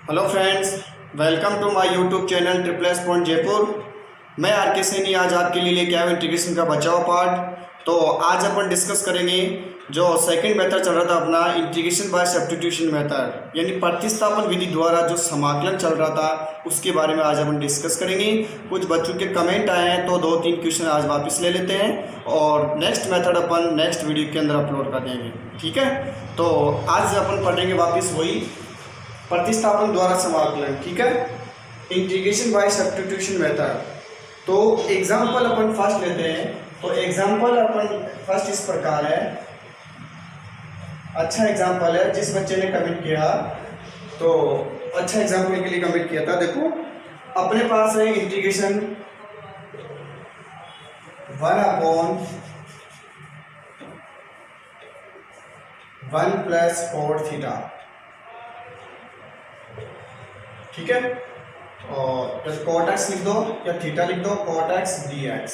Hello friends, welcome to my YouTube channel triple point Jaipur. मैं R के सैनी आज आपके लिए लेके आया हूँ इंटीग्रेशन का बचाव पार्ट। तो आज अपन डिस्कस करेंगे जो सेकंड मेथड चल रहा था अपना इंटीग्रेशन बाय सब्स्टिट्यूशन मेथड, यानी प्रतिस्थापन विधि द्वारा जो समाकलन चल रहा था उसके बारे में आज अपन डिस्कस करेंगे। कुछ बच्चों के कमेंट आए हैं तो 2-3 क्वेश्चन आज वापस ले लेते हैं और नेक्स्ट मेथड अपन नेक्स्ट वीडियो के अंदर अपलोड कर देंगे। ठीक है, तो आज अपन पढ़ेंगे वापस वही प्रतिस्थापन द्वारा समाकलन। ठीक है, इंटीग्रेशन बाय सब्स्टिट्यूशन मेथड। तो एग्जांपल अपन फर्स्ट लेते हैं। तो एग्जांपल अपन फर्स्ट इस प्रकार है, अच्छा एग्जांपल है जिस बच्चे ने कमेंट किया तो अच्छा एग्जांपल के लिए कमेंट किया था। देखो अपने पास है इंटीग्रेशन 1/1 प्लस cot थीटा। ठीक है, और या cot x लिख दो या थीटा लिख दो, cot x dx,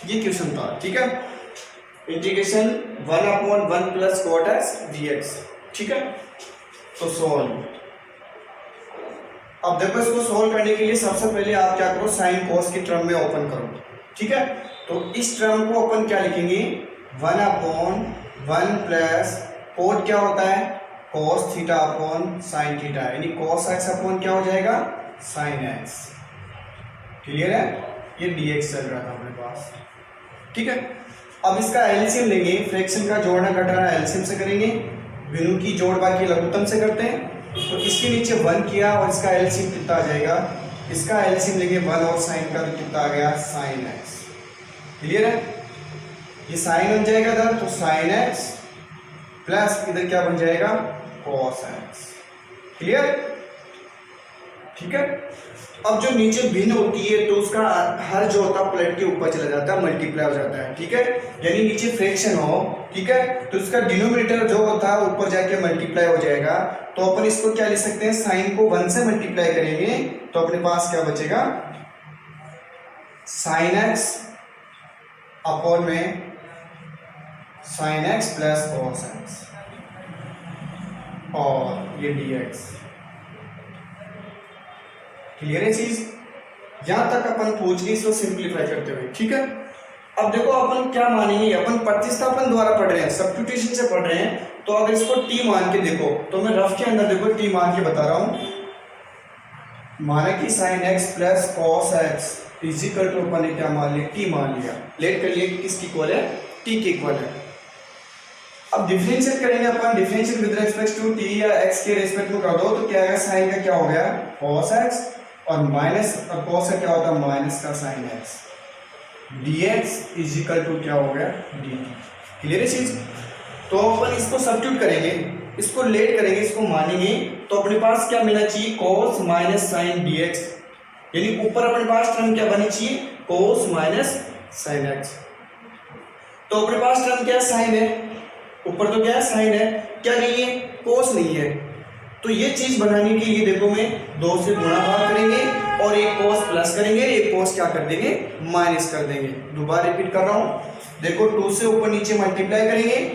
ये क्वेश्चन था। ठीक है, integration 1/1 plus cot x dx। ठीक है, तो सोल्व। अब देखो इसको सोल्व करने के लिए सबसे पहले आप क्या करो, साइन कोस की टर्म में ओपन करो। ठीक है, तो इस टर्म को अपन क्या लिखेंगे, 1/1 प्लस कोट क्या होता है, cos theta upon sine theta, यानी cos x अपॉन क्या हो जाएगा, साइन x। क्लियर है, ये dx चल रहा था अपने पास। ठीक है, अब इसका एलसीएम लेंगे, फ्रैक्शन का जोड़ना घटाना एलसीएम से करेंगे, बिनु की जोड़ बाकी लघुत्तम से करते हैं। तो इसके नीचे 1 किया और इसका एलसीएम कितना आ जाएगा, इसका एलसीएम लेंगे 1 और साइन का तो कितना आ गया, साइन x। क्लियर है, ये साइन बन जाएगा इधर, तो साइन x प्लस इधर क्या बन जाएगा, cos x। क्लियर, ठीक है। अब जो नीचे भिन्न होती है तो उसका हर जो होता है प्लेट के ऊपर चला जाता है, मल्टीप्लाई हो जाता है। ठीक है, यानी नीचे फ्रैक्शन हो, ठीक है, तो इसका डिनोमिनेटर जो होता है ऊपर जाके मल्टीप्लाई हो जाएगा। तो अपन इसको क्या लिख सकते हैं, साइन को 1 से मल्टीप्लाई करेंगे तो अपने पास क्या बचेगा, साइन x अपॉन में sine x plus cos x और ये dx। क्लियर है चीज, यहां तक अपन पूछ के इसको सिंप्लीफाई करते हुए। ठीक है, अब देखो अपन क्या मानेंगे, अपन प्रतिस्थापन द्वारा पढ़ रहे हैं, सब्स्टिट्यूशन से पढ़ रहे हैं। तो अगर इसको t मान के देखो, तो मैं रफ के अंदर देखो t मान के बता रहा हूं। माना कि sine x plus cos x equal to अपन ने क्या मान लिया, t मान लिया, लेट कर लिया कि किसकी इक्वल है, t के इक्वल है। अब डिफरेंशिएट करेंगे अपन, differentiate with respect to t या x के रिस्पेक्ट में कर दो तो क्या आएगा, साइन का क्या हो गया, cos x और माइनस cos का क्या होता है, माइनस का sine x, dx is equal to क्या हो गया, dt। क्लियर है चीज। तो अपन इसको सब्स्टिट्यूट करेंगे, इसको लेट करेंगे, इसको मानेंगे तो अपने पास क्या मिलना चाहिए, cos माइनस साइन dx, यानी ऊपर अपने पास टर्म क्या बनी चाहिए, cos माइनस साइन x। तो अपने पास टर्म क्या है, साइन है, ऊपर तो क्या है, साइन है, क्या नहीं है, कोस नहीं है। तो ये चीज बनाने के लिए देखो मैं 2 से गुणा भाग करेंगे और एक कोस प्लस करेंगे, एक कोस क्या कर देंगे, माइनस कर देंगे। दोबारा रिपीट कर रहा हूं, देखो 2 से ऊपर नीचे मल्टीप्लाई करेंगे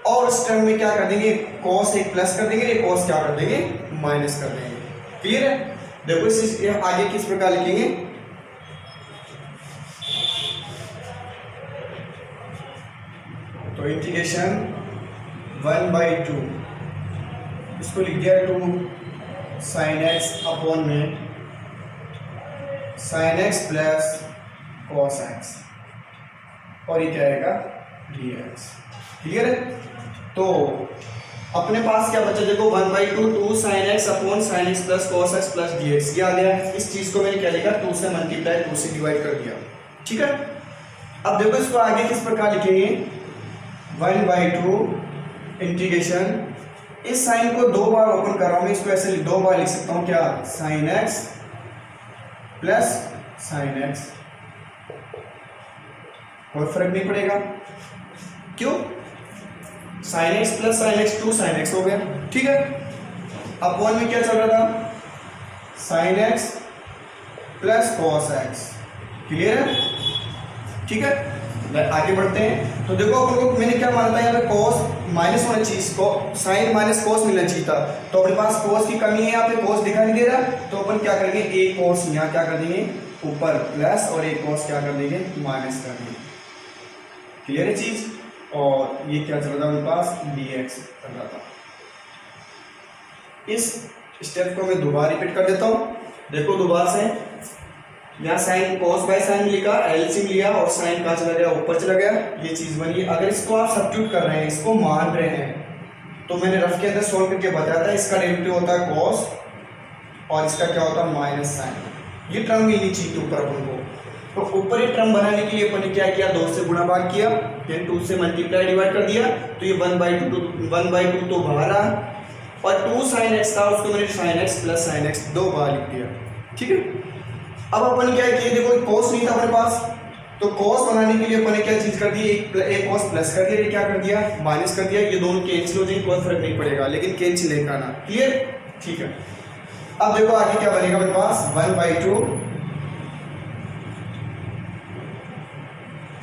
और उस टर्म में क्या कर देंगे, कोस एक प्लस कर देंगे, एक कोस क्या कर देंगे, माइनस कर देंगे। क्लियर है, देखो इस आगे किस प्रकार लिखेंगे, तो इंटीग्रेशन 1/2, इसको लिख दिया 2 साइन x अपॉन में sine x plus cos x और ये क्या आएगा, dx। क्लियर है, तो अपने पास क्या बचा, देखो 1/2 2 sine x upon sine x plus cos x plus dx, ये आ गया। इस चीज को मैंने क्या लिखा, 2 से मल्टीप्लाई 2 से डिवाइड कर दिया। ठीक है, अब देखो इसको आगे किस प्रकार लिखेंगे, 1/2 इंटीग्रेशन, इस साइन को 2 बार ओपन कर रहा हूं मैं, इसको ऐसे 2 बार लिख सकता हूं क्या, sine x plus sine x, कोई फर्क नहीं पड़ेगा, क्यों, sine x plus sine x 2 sine x हो गया। ठीक है, अपॉन में क्या चल रहा था, sine x plus cos x। Clear है, ठीक है, आगे बढ़ते हैं। तो देखो अपन को मैंने क्या माना था यहाँ पे cos माइनस होना चाहिए, इसको साइन माइनस cos मिलना चाहिए था, तो अपने पास cos की कमी है, यहाँ पे cos दिखाई नहीं दे रहा, तो अपन क्या करेंगे एक cos यहाँ क्या कर देंगे ऊपर प्लस और एक cos क्या कर देंगे माइनस कर देंगे। क्लियर है चीज। और ये क्या चल रहा था अपने पास dx चल रहा था। इस स्टेप को मैं दोबारा रिपीट कर देता हूँ। देखो दोबारा से यहाँ साइन cos बाय साइन लिखा, एलसीएम लिया और साइन कहाँ चला गया ऊपर चला गया, ये चीज बनी। अगर इसको आप सब्स्टिट्यूट कर रहे हैं, इसको मान रहे हैं, तो मैंने रफ के अंदर सोल्व करके बताया था इसका डेरिवेटिव होता है cos और इसका क्या होता है माइनस साइन। ये टर्म मिलनी चाहिए ऊपर अपन को, तो ऊपर ये टर्म बनाने के लिए अपन ने क्या किया 2 से गुणा भाग किया, फिर 2 से मल्टीप्लाई डिवाइड कर दिया, तो ये 1/2 तो बाहर आ, और 2 sin x था उसको मैंने sin x plus sin x 2 बार लिख दिया। ठीक है, अब अपन क्या किया, देखो cos नहीं था अपने पास, तो cos बनाने के लिए अपन ने क्या चीज कर दी, एक cos प्लस कर दिया, ये क्या कर दिया माइनस कर दिया, ये दोनों कैंसिल हो जाएंगे, कोई फर्क नहीं पड़ेगा, लेकिन कैंसिल नहीं करना। क्लियर, ठीक है। अब देखो आगे क्या बनेगा अपने पास 1/2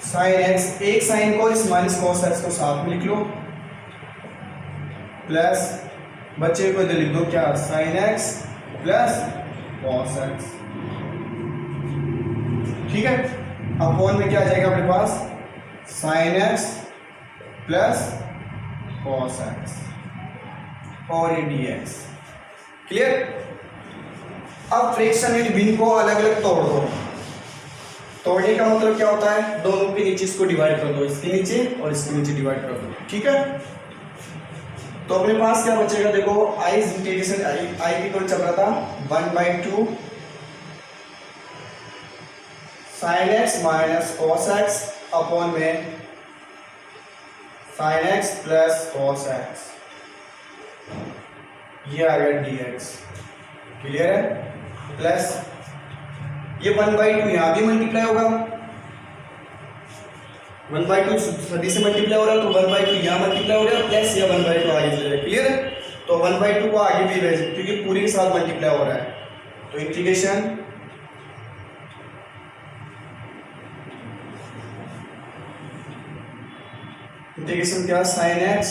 sin x, एक साइन को इस माइनस cos x को साथ में लिख लो, प्लस बच्चे को इधर लिख दो क्या sin x plus cos x। ठीक है, अपॉन में क्या आ जाएगा अपने पास sin x plus cos x और ये dx। क्लियर। अब फ्रैक्शन यानी भिन्न को अलग अलग तोड़ दो। तोड़ने का मतलब क्या होता है, दोनों के नीचे इसको डिवाइड कर दो, इसके नीचे और इसके नीचे डिवाइड कर दो। ठीक है, तो अपने पास क्या बचेगा, देखो i इंटीग्रेशन i की टर्म चल रहा था 1/2 sin x minus cos x upon में sin x plus cos x, ये आ गया dx। क्लियर है, प्लस ये 1/2 यहाँ भी मल्टीप्लाई होगा, 1/2 सभी से मल्टीप्लाई हो रहा है, तो 1/2 यहाँ मल्टीप्लाई हो रहा है, प्लस ये 1/2 आगे चले जाए। क्लियर है, तो 1/2 को आगे भी भेज क्योंकि पूरी के साथ मल्टीप्लाई हो रहा है, तो इंटीग्रेशन क्या sin x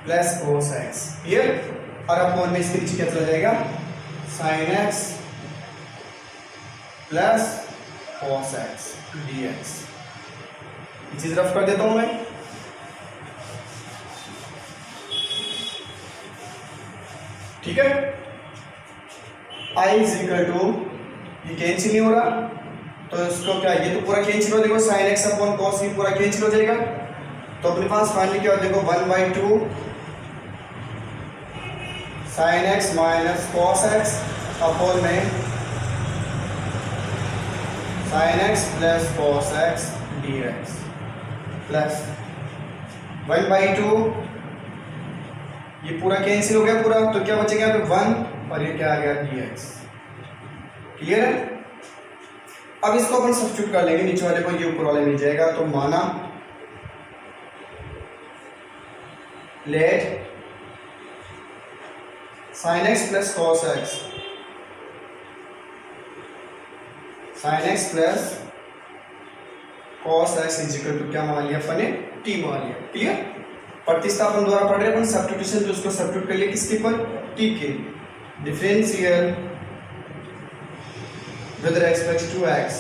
plus cos x। Clear, और अपॉन में इसके नीचे क्या चला जाएगा sin x plus cos x dx। ये चीज रफ कर देता हूं मैं। ठीक है, i इज इक्वल टू, ये कैंसिल नहीं हो रहा, तो इसको क्या, ये तो पूरा कैंसिल हो, देखो sin x अपॉन cos भी पूरा कैंसिल हो जाएगा, तो अपने पास फाइनली क्या हो, देखो 1/2 sin x minus cos x upon में sin x plus cos x dx plus 1/2, ये पूरा कैंसिल हो गया पूरा, तो क्या बचेगा यहाँ पे 1 और ये क्या आ गया dx। क्लियर है, अब इसको अपन सब्स्टिट्यूट कर लेंगे, नीचे वाले को ये ऊपर वाले मिल जाएगा, तो माना let sin x plus cos x, sin x plus cos x is equal to क्या मान लिया अपन ने t मान लिया। क्लियर, प्रतिस्थापन द्वारा पढ़ रहे अपन सब्स्टिट्यूशन, तो उसको सब्स्टिट्यूट कर लिया किसके पर t के, differential with respect to x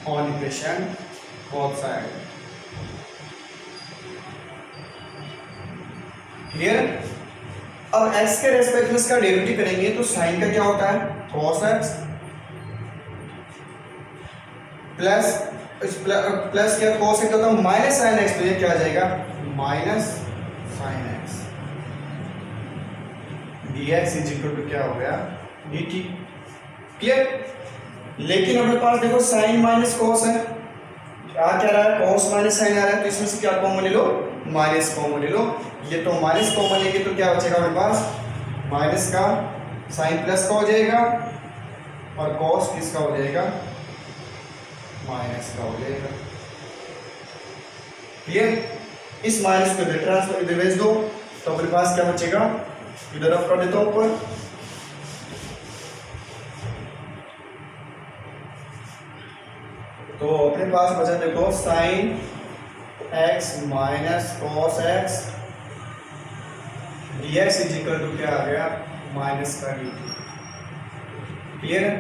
on equation both side। Clear, अब x के रेस्पेक्ट में इसका डेरिवेटिव करेंगे, तो साइन का क्या होता है cos x प्लस प्लस क्या cos x होता है माइनस साइन x, तो ये क्या आ जाएगा minus sine x dx is equal to क्या हो गया dt। क्लियर, लेकिन अपने पास देखो साइन माइनस cos है, आ क्या रहा है cos माइनस साइन आ रहा है, तो इसमें से क्या कॉमन ले लो माइनस कॉमन ले लो, ये तो माइनस कॉमन लेंगे तो क्या बचेगा अपने पास माइनस का साइन प्लस का हो जाएगा और cos किसका हो जाएगा माइनस का हो जाएगा। क्लियर, इस माइनस को इधर ट्रांसफर इधर भेज दो, तो अपने पास क्या बचेगा, इधर रफ कर देता हूं ऊपर, तो अपने पास बचा देखो sine x minus cos x d x is equal to क्या आ गया माइनस का डी टी। क्लियर है?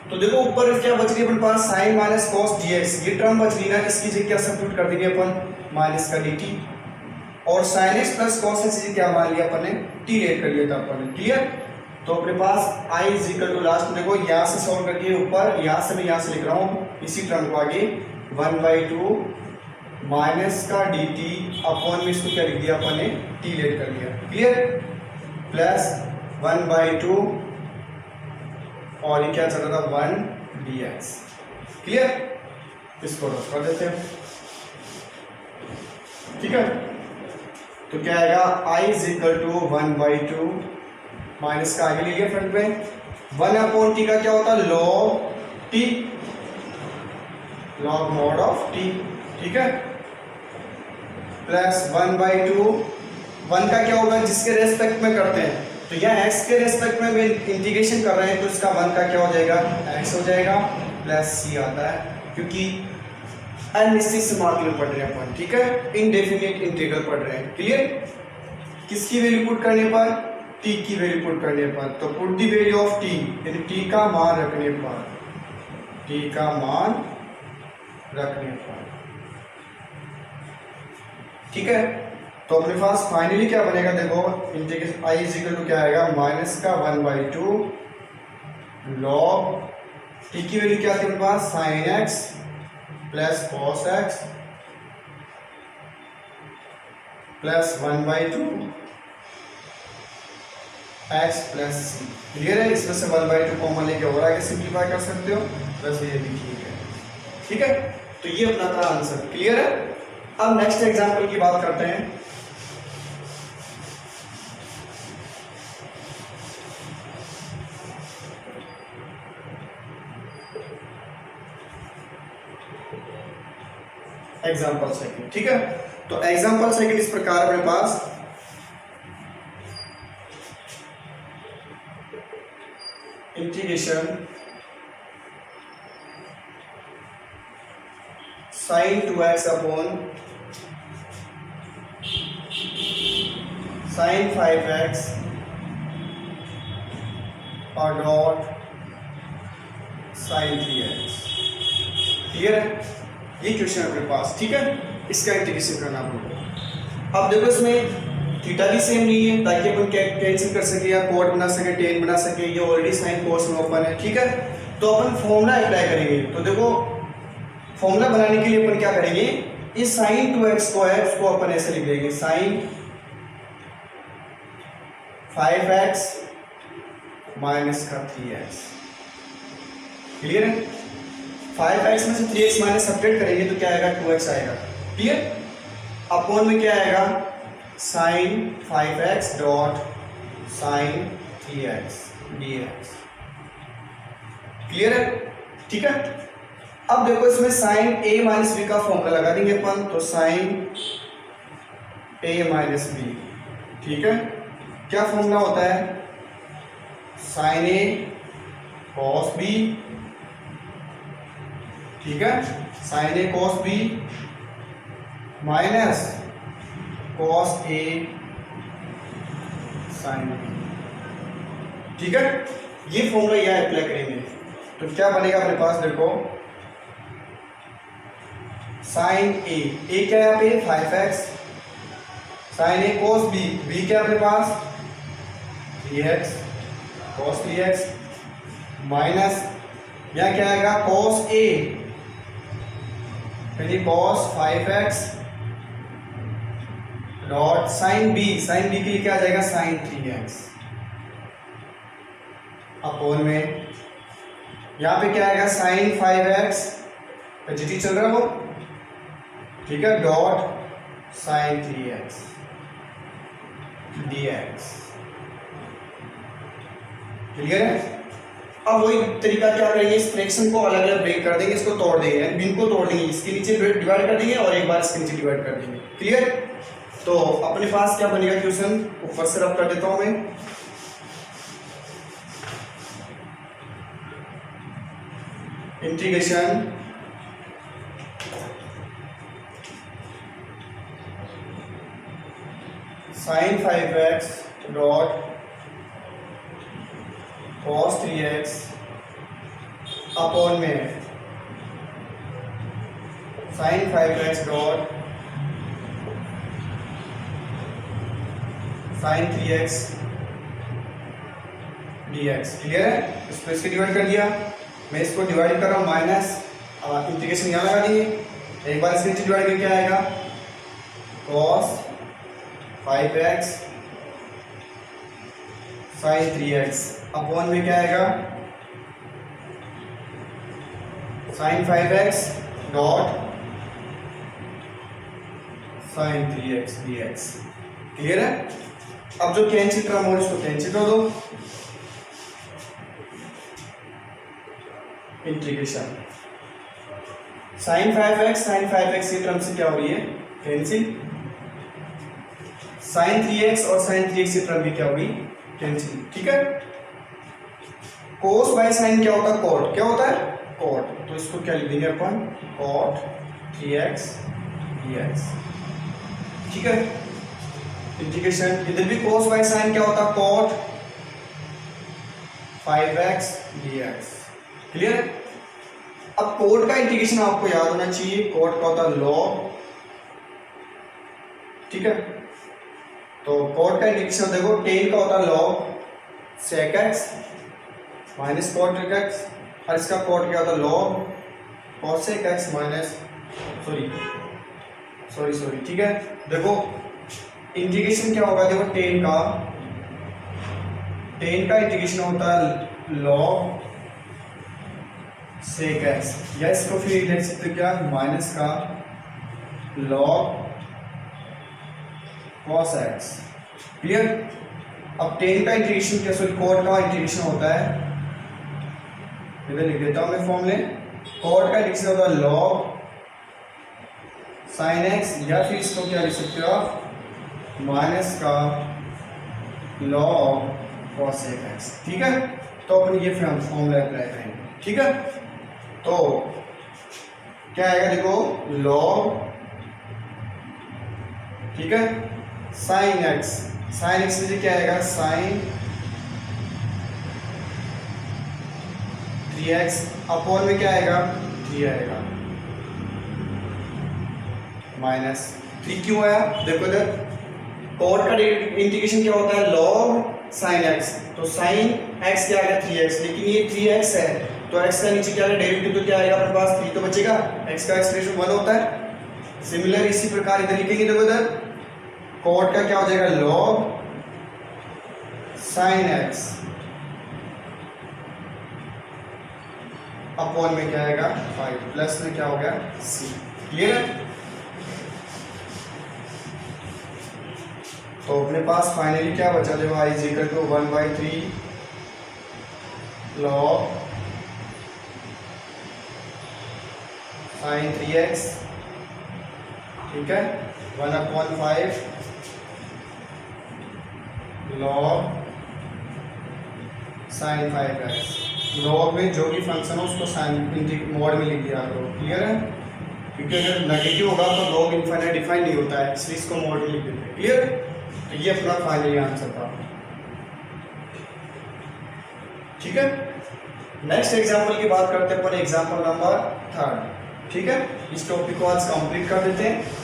तो देखो ऊपर क्या बच रही है अपने पास sine minus cos D X, ये टर्म बच रही ना, इसकी जगह क्या सब्स्टिट्यूट कर देंगे अपन माइनस का डी टी, और sine X plus cos X क्या मान लिया अपन ने टी लेट कर लिया था अपन ने। क्लियर? तो अपने पास i is equal to last में देखो यहाँ से सॉल्व करके ऊपर, यहाँ से मैं यहाँ से लिख रहा हूँ इसी टर्म को आगे 1/2 माइनस का डी टी अपॉन में इसको क्या लिख दिया अपन ने टी लेट कर लिया। क्लियर? प्लस 1/2 और ये क्या चल रहा था 1 dx। क्लियर? इसको रख कर देते हैं। ठीक है, तो क्या आएगा i is equal to 1/2 minus का आगे ले लिया फ्रंट में 1/t का क्या होता है log t, log mod of t। ठीक है, प्लस 1/2 1 का क्या होगा जिसके रेस्पेक्ट में करते हैं, तो यहाँ x के रेस्पेक्ट में इंटीग्रेशन कर रहे हैं तो इसका 1 का क्या हो जाएगा x हो जाएगा, प्लस c आता है क्योंकि अनिश्चित सीमांत में पढ़ रहे हैं अपन। ठीक है, इनडेफिनिट इंटीग्रल पढ़ रहे हैं। क्लियर? किसकी वैल्यू पुट करने पर t की वैल्यू पुट करने पर, तो put the value of t यानी t का मान रखने पर, t का मान रखने पर। ठीक है, तो अपने पास फाइनली क्या बनेगा देखो integration i is equal to क्या आएगा माइनस का 1/2 log t की वैल्यू क्या थी अपने पास साइन x प्लस कॉस x plus 1/2 x plus c। Clear है? इसमें से 1/2 कॉमन लेके और आगे सिंप्लीफाई कर सकते हो, वैसे ये भी ठीक है। ठीक है, तो ये अपना था आंसर। क्लियर है? अब नेक्स्ट एग्जांपल की बात करते हैं। Example second. ठीक है, तो एग्जाम्पल सेकंड इस प्रकार अपने पास integration sine 2x upon sine 5x और डॉट साइन 3x। क्लियर है? ये क्वेश्चन है अपने पास। ठीक है, इसका इंटीग्रेशन करना पड़ेगा। अब देखो इसमें थीटा भी सेम नहीं है ताकि अपन कैंसिल कर सके या कोट बना सके टेन बना सके, ये ऑलरेडी साइन कोस में ओपन है। ठीक है, तो अपन फॉर्मूला अप्लाई करेंगे। तो देखो फॉर्मूला बनाने के लिए अपन क्या करेंगे, इस साइन 2x को है उसको अपन ऐसे लिख देंगे साइन 5x माइनस का 3x। क्लियर है? 5x में से 3x माइनस सब्ट्रैक्ट करेंगे तो क्या आएगा 2x आएगा। क्लियर? अपॉन में क्या आएगा sine 5x dot sine 3x dx। Clear है? ठीक है, अब देखो इसमें साइन a माइनस बी का फॉर्मूला लगा देंगे अपन, तो साइन a माइनस बी। ठीक है, क्या फॉर्मूला होता है साइन a कॉस b। ठीक है, sine a cos b minus cos a sine b। ठीक है, ये फॉर्मूला यहाँ अप्लाई करेंगे तो क्या बनेगा अपने पास देखो साइन a क्या है यहाँ पे 5x, sign a cos b क्या है अपने पास 3x cos 3x माइनस यहाँ क्या आएगा cos a यानी cos 5x dot sine b के लिए क्या आ जाएगा साइन 3x अपॉन में यहाँ पे क्या आएगा साइन 5x जीटी चल रहा है वो। ठीक है, dot sine 3x dx। Clear है? अब वही तरीका क्या करेंगे, इस फ्रैक्शन को अलग अलग ब्रेक कर देंगे, इसको तोड़ देंगे, बिन को तोड़ देंगे, इसके नीचे डिवाइड कर देंगे और एक बार इसके नीचे डिवाइड कर देंगे। क्लियर? तो अपने पास क्या बनेगा क्वेश्चन, ऊपर से रब कर देता हूं मैं। Integration sine 5x dot cos 3x upon में sine 5x dot sine 3x dx। Clear है? इसको इसके डिवाइड कर दिया, मैं इसको डिवाइड कर रहा हूँ माइनस, इंटीग्रेशन यहाँ लगा दिए, एक बार इसके नीचे डिवाइड करके आएगा cos 5x sign 3x upon में क्या आएगा sine 5x dot sine 3x dx। Clear है? अब जो कैंसिल टर्म हो इसको कैंसिल कर दो, इंटीग्रेशन साइन 5x की टर्म से क्या हो रही है कैंसिल, साइन 3x और साइन 3x की टर्म भी क्या होगी कैंसिल। ठीक है? कोस बाय साइन क्या होता है कॉट, क्या होता है कॉट, तो इसको क्या लिख देंगे अपन कॉट 3x dx। ठीक है? इंटीग्रेशन इधर भी कोस बाय साइन क्या होता है कॉट 5x dx। क्लियर है? अब कोट का इंटीग्रेशन आपको याद होना चाहिए, कोट का होता है लॉग। ठीक है? तो कोट का इंटीग्रेशन देखो, टेन का होता है log sec x minus cot x, और इसका कोट क्या होता है log cosec x minus sorry. ठीक है? देखो इंटीग्रेशन क्या होगा, देखो टेन का इंटीग्रेशन होता है लॉग sec x, या इसको फिर लिख सकते क्या माइनस का लॉग cos x। क्लियर? अब टेन का इंटीग्रेशन क्या सॉरी कोट का इंटीग्रेशन होता है, इधर लिख देता हूं मैं फॉर्मूले, कोट का इंटीग्रेशन होता है लॉग sin x, या फिर इसको क्या लिख सकते हो आप माइनस का लॉग cosec x। ठीक है? तो अपन ये फिर हम फॉर्मूला अप्लाई करेंगे। ठीक है? तो क्या आएगा देखो लॉग, ठीक है, साइन x से क्या आएगा साइन 3x अपॉन में क्या आएगा 3 आएगा माइनस 3 क्यों आया, देखो इधर कोट का इंटीग्रेशन क्या होता है लॉग साइन x, तो साइन x क्या आएगा 3x, लेकिन ये 3x है तो x का नीचे क्या है डेरिवेटिव, तो क्या आएगा अपने पास 3 तो बचेगा, x का एक्सप्रेशन 1 होता है। सिमिलर इसी प्रकार इधर लिखेंगे, देखो इधर कोट का क्या हो जाएगा लॉग साइन x अपॉन में क्या आएगा 5 प्लस में क्या हो गया c। क्लियर है? तो अपने पास फाइनली क्या बचा, देखो i is equal to 1/3 log sine 3x, ठीक है, 1/5 लॉग साइन 5x। लॉग में जो भी फंक्शन हो उसको साइन मोड में लिख दिया करो। क्लियर है? क्योंकि अगर नेगेटिव होगा तो लॉग इनफाइनाइट डिफाइन नहीं होता है, इसलिए इसको मोड में लिख देते हैं। क्लियर? तो ये अपना फाइनली आंसर था। ठीक है? नेक्स्ट एग्जाम्पल की बात करते हैं अपन, एग्जाम्पल नंबर 3। ठीक है? इस टॉपिक को आज कंप्लीट कर देते हैं।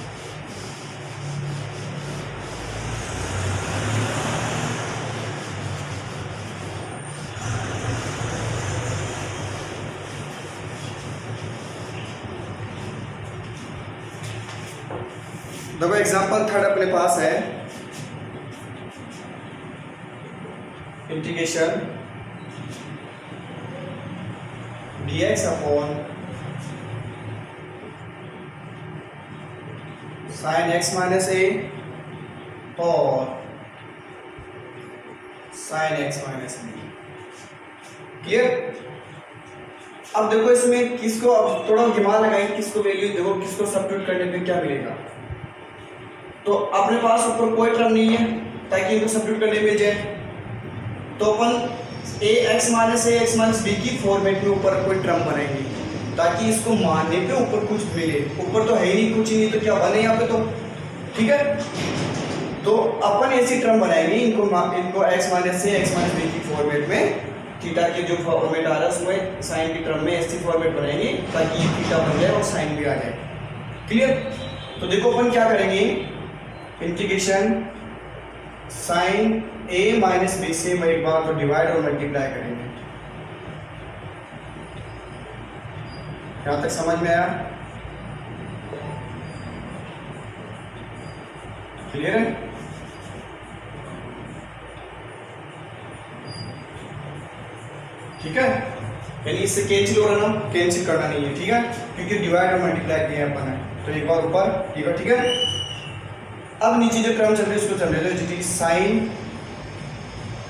देखो एग्जाम्पल 3 अपने पास है, integration dx upon sine x minus a और sine x minus b। Clear? अब देखो इसमें किसको, अब थोड़ा दिमाग लगाएंगे, किसको वैल्यू देखो, किसको सब्स्टिट्यूट करने पे क्या मिलेगा। तो अपने पास ऊपर कोई टर्म नहीं है ताकि इनको सब्स्टिट्यूट करने मिल जाए, तो अपन ax माइनस b की फॉर्मेट में ऊपर कोई टर्म बनाएंगे ताकि इसको मानने पे ऊपर कुछ मिले। ऊपर तो है ही नहीं, कुछ ही नहीं, तो क्या बने यहाँ पे तो। ठीक है? तो अपन ऐसी टर्म बनाएंगे, इनको x माइनस से x माइनस बी की फॉर्मेट में, थीटा के जो फॉर्मेट आ रहा है उसमें साइन की टर्म में ऐसी फॉर्मेट बनाएंगे ताकि ये थीटा बन जाए और साइन भी आ जाए। क्लियर? तो देखो अपन क्या करेंगे, integration sine a minus b से एक बार तो डिवाइड और मल्टीप्लाई करेंगे। यहां तक समझ में आया? क्लियर है? ठीक है, यानी इससे कैंसिल हो रहा ना, कैंसिल करना नहीं है, ठीक है, क्योंकि डिवाइड और मल्टीप्लाई किया अपन है। तो एक बार ऊपर, ठीक है। अब नीचे जो क्रम चल रही है उसको चल रहे थे साइन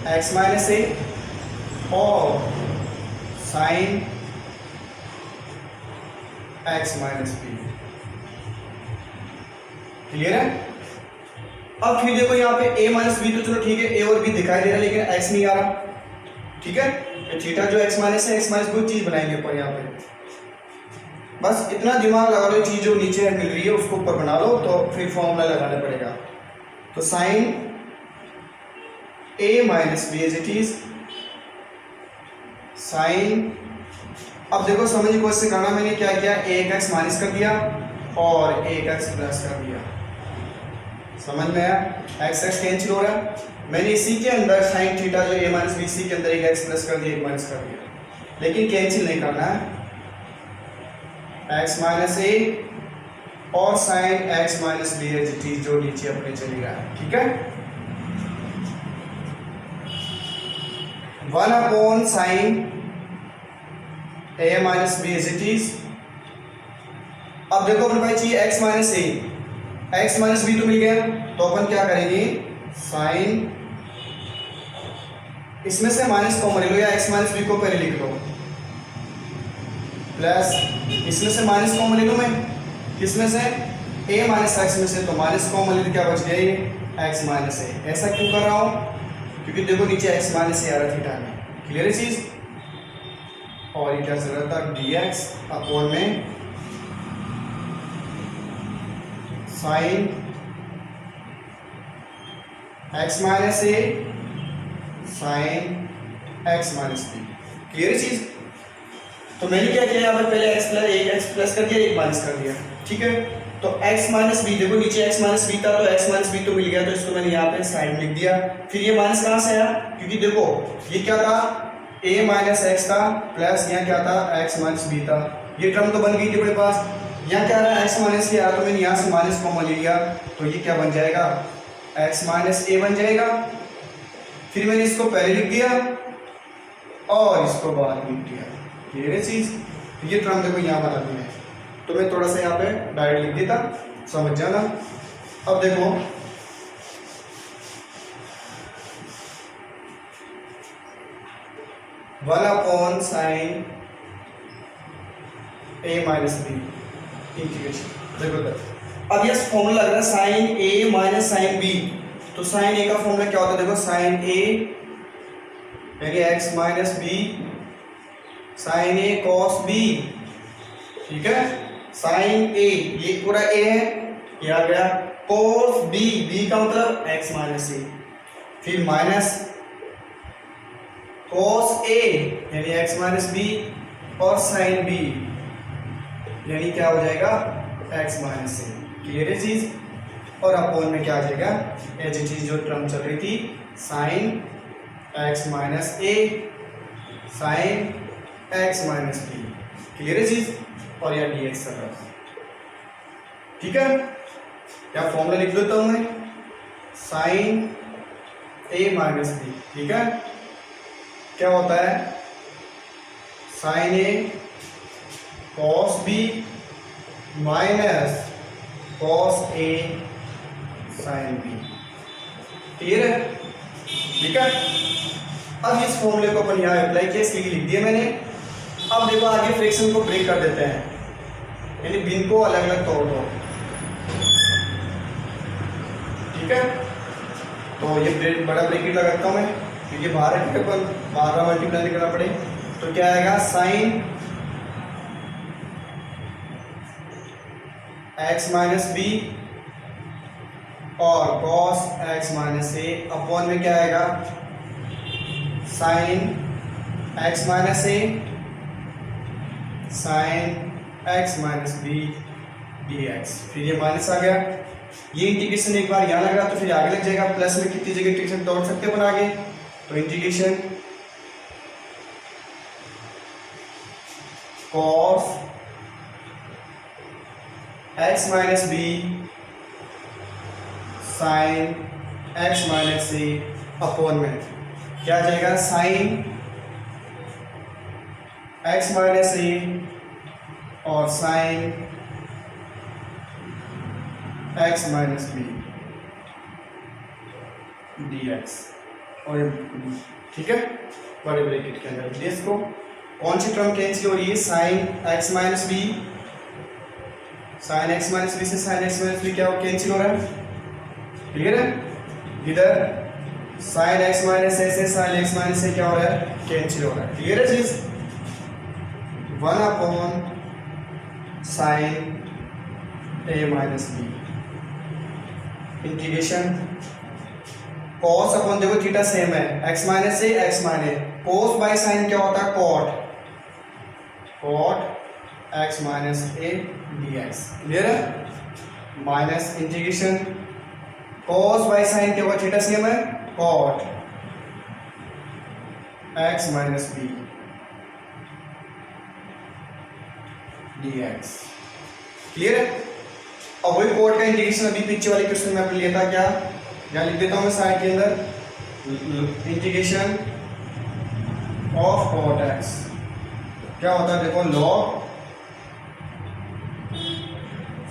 x माइनस ए और sine x minus B. Clear है? अब फिर देखो यहाँ पे a माइनस बी, तो चलो ठीक है, a और b दिखाई दे रहा है लेकिन x नहीं आ रहा। ठीक है, तो थीटा जो x माइनस है, x माइनस कोई चीज बनाएंगे ऊपर यहाँ पे। बस इतना दिमाग लगा लो, चीज जो नीचे मिल रही है उसको ऊपर बना लो, तो फिर फॉर्मूला लगाना पड़ेगा। तो sine a minus b as it is sine, अब देखो समझ को इससे करना, मैंने क्या किया, एक x माइनस कर दिया और एक x प्लस कर दिया। समझ में आया? x x कैंसिल हो रहा है, मैंने इसी के अंदर साइन थीटा जो a माइनस बी, इसी के अंदर एक x प्लस कर दिया, एक माइनस कर दिया, लेकिन कैंसिल नहीं करना है। x माइनस ए और sine x minus b as it is जो नीचे अपने चली रहा है। ठीक है, 1 upon sine a minus b as it is. अब देखो अपने भाई चाहिए x minus a, x minus B तो मिल गया, तो अपन क्या करेंगे, साइन, इसमें से माइनस कॉमन ले लो या x माइनस बी को पहले लिख लो, प्लस इसमें से माइनस कॉमन ले लो मैं, किसमें से, a माइनस एक्स में से, तो माइनस कॉमन ले, क्या बच गया ये x माइनस ए। ऐसा क्यों कर रहा हूँ, क्योंकि देखो नीचे x माइनस ए आ रहा थीटा में। क्लियर है चीज? और ये क्या चल रहा था, dx अपॉन में sine x minus A sine x minus B. Clear है चीज? तो मैंने क्या किया, यहाँ पर पहले x प्लस कर दिया, एक माइनस कर दिया। ठीक है, तो x माइनस बी, देखो नीचे x माइनस बी था, तो x माइनस बी तो मिल गया, तो इसको मैंने यहाँ पे साइड में लिख दिया। फिर ये माइनस कहाँ से आया, क्योंकि देखो ये क्या था, a माइनस एक्स था, प्लस यहाँ क्या था, x माइनस बी था, ये टर्म तो बन गई थी अपने पास। यहाँ क्या रहा, x माइनस ए आया, तो मैंने यहाँ से माइनस कॉमन ले लिया, तो ये क्या बन जाएगा, x माइनस ए बन जाएगा। फिर मैंने इसको पहले लिख दिया और इसको बाद में लिख दिया। क्लियर है चीज? ये टर्म देखो यहाँ बना दी है, तो मैं थोड़ा सा यहाँ पे डायरेक्ट लिख देता, समझ जाना। अब देखो one upon sine a minus b integration. देखो अब ये फॉर्मूला लग रहा है sine a minus sine b, तो साइन a का फॉर्मूला क्या होता है, देखो साइन a यानी x minus b sine a cos b। ठीक है, साइन a ये पूरा a है, ये आ गया, कॉस b, b का मतलब x माइनस a, फिर माइनस कॉस a यानी x माइनस b और साइन b यानी क्या हो जाएगा, x माइनस a। क्लियर है चीज? और अपॉन में क्या आ जाएगा, एज इट इज जो टर्म चल रही थी, sine x minus a sine x minus b। Clear है चीज? और यह dx का टर्म। ठीक है, या फॉर्मूला लिख देता हूं मैं, साइन a माइनस b। ठीक है, क्या होता है, sine a cos b minus cos a sine b। Clear है? ठीक है, अब इस फॉर्मूले को अपन यहाँ अप्लाई किया, इसके लिए लिख दिया मैंने। अब देखो आगे फ्रैक्शन को ब्रेक कर देते हैं, यानी भिन्न को अलग अलग तोड़ दो। ठीक है, तो ये बड़ा ब्रैकेट लगाता हूँ मैं, क्योंकि बाहर है, अपन 12 मल्टीप्लाई करना पड़े, तो क्या आएगा, साइन x माइनस बी और cos x माइनस ए अपॉन में क्या आएगा sin x minus a sin x minus b dx। फिर ये माइनस आ गया, ये इंटीग्रेशन एक बार यहाँ लगा तो फिर आगे लग जाएगा, प्लस में कितनी जगह इंटीग्रेशन तोड़ सकते हैं अपन आगे, तो integration cos x minus B sin x minus ए अपॉन में क्या आ जाएगा sin x माइनस ए और sin x minus b dx। और ठीक है, बड़े ब्रैकेट के अंदर dx को कौन सी टर्म कैंसिल हो रही है, sin x minus B, sin x minus b से sin x माइनस बी क्या हो कैंसिल हो रहा है, क्लियर है। इधर sin x माइनस ए से sin x माइनस ए क्या हो रहा है, कैंसिल हो रहा है, क्लियर है चीज। 1 upon sin a minus b integration cos upon, देखो थीटा सेम है, x minus a x minus, cos by sin क्या होता है cot x माइनस ए dx, क्लियर है। Minus integration cos by sin क्या होगा, थीटा सेम है, cot x minus b dx, clear है। अब वही कोड का इंटीग्रेशन अभी पीछे वाले क्वेश्चन में अपन लिया था, क्या यहाँ लिख देता हूँ मैं साइड के अंदर, इंटीग्रेशन ऑफ cot x क्या होता है, देखो log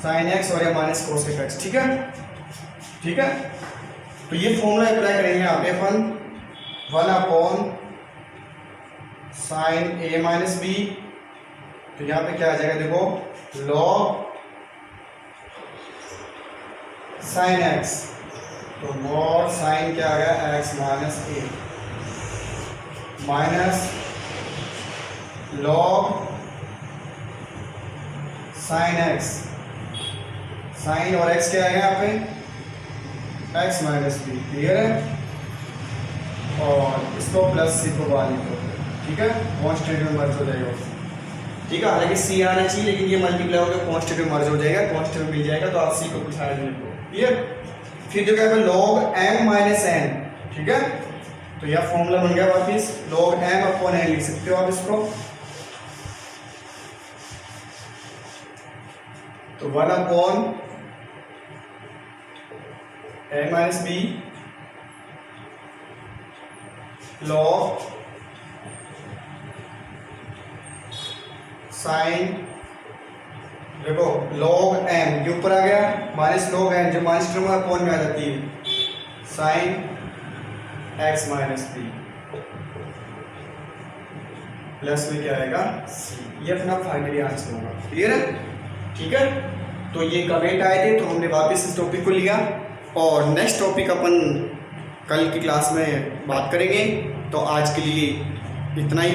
sin x और या माइनस cos x, ठीक है, ठीक है। तो ये फॉर्मूला अप्लाई करेंगे यहाँ पे अपन, 1 upon sin a minus B, तो यहाँ पे क्या आ जाएगा, देखो log sin x, तो mod sin क्या आ गया x माइनस ए minus log sin x, sin और x क्या आएगा यहाँ पे x माइनस बी, क्लियर है। और इसको प्लस सी को बाहर निकालो, ठीक है, कॉन्स्टेंट में मर्ज हो जाएगा, ठीक है। हालांकि सी आना चाहिए लेकिन ये मल्टीप्लाई होकर कॉन्स्टेंट में मर्ज हो जाएगा, कॉन्स्टेंट में मिल जाएगा, तो आप सी को कुछ आगे लिखो, क्लियर। फिर जो क्या है log m माइनस n, ठीक है, तो यह फॉर्मूला बन गया वापिस, log m अपॉन n लिख सकते हो आप इसको, तो 1 upon a minus B log sin, देखो log m ये ऊपर आ गया, माइनस log n जो माइनस टर्म अपॉन में आ जाती है, sin x minus B plus में क्या आएगा c, ये अपना फाइनली आंसर होगा, क्लियर है, ठीक है। तो ये कमेंट आए थे तो हमने वापस इस टॉपिक को लिया, और नेक्स्ट टॉपिक अपन कल की क्लास में बात करेंगे। तो आज के लिए इतना ही,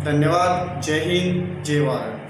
धन्यवाद, जय हिंद, जय भारत।